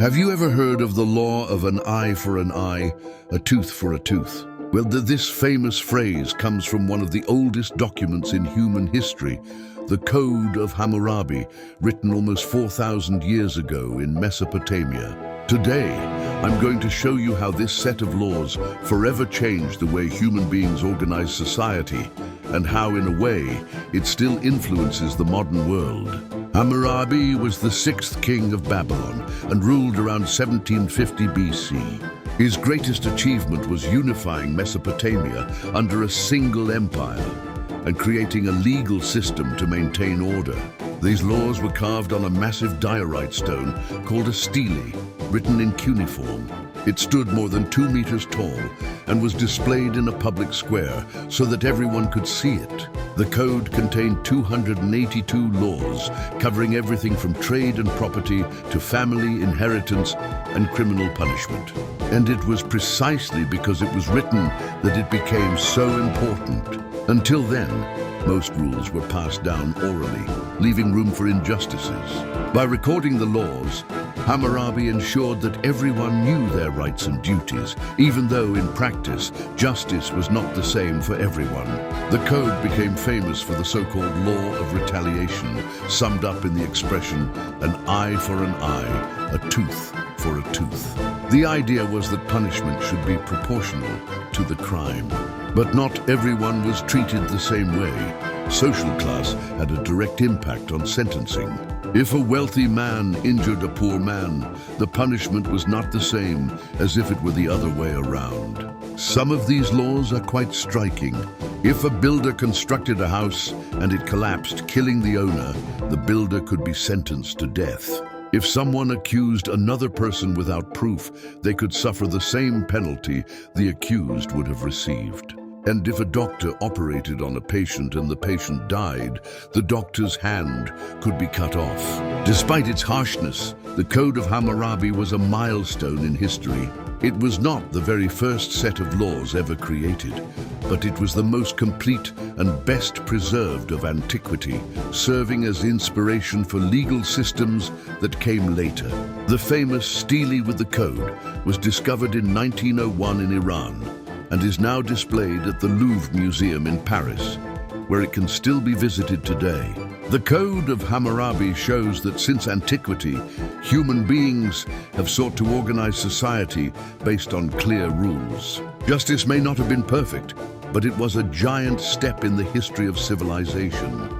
Have you ever heard of the law of an eye for an eye, a tooth for a tooth? Well, this famous phrase comes from one of the oldest documents in human history, the Code of Hammurabi, written almost 4,000 years ago in Mesopotamia. Today, I'm going to show you how this set of laws forever changed the way human beings organize society, and how, in a way, it still influences the modern world. Hammurabi was the sixth king of Babylon and ruled around 1750 BC. His greatest achievement was unifying Mesopotamia under a single empire and creating a legal system to maintain order. These laws were carved on a massive diorite stone called a stele, written in cuneiform. It stood more than 2 meters tall and was displayed in a public square so that everyone could see it. The code contained 282 laws, covering everything from trade and property to family, inheritance, and criminal punishment. And it was precisely because it was written that it became so important. Until then, most rules were passed down orally, leaving room for injustices. By recording the laws, Hammurabi ensured that everyone knew their rights and duties, even though in practice, justice was not the same for everyone. The code became famous for the so-called law of retaliation, summed up in the expression, an eye for an eye, a tooth for a tooth. The idea was that punishment should be proportional to the crime. But not everyone was treated the same way. Social class had a direct impact on sentencing. If a wealthy man injured a poor man, the punishment was not the same as if it were the other way around. Some of these laws are quite striking. If a builder constructed a house and it collapsed, killing the owner, the builder could be sentenced to death. If someone accused another person without proof, they could suffer the same penalty the accused would have received. And if a doctor operated on a patient and the patient died, the doctor's hand could be cut off. Despite its harshness, the Code of Hammurabi was a milestone in history. It was not the very first set of laws ever created, but it was the most complete and best preserved of antiquity, serving as inspiration for legal systems that came later. The famous stele with the code was discovered in 1901 in Iran, and is now displayed at the Louvre Museum in Paris, where it can still be visited today. The Code of Hammurabi shows that since antiquity, human beings have sought to organize society based on clear rules. Justice may not have been perfect, but it was a giant step in the history of civilization.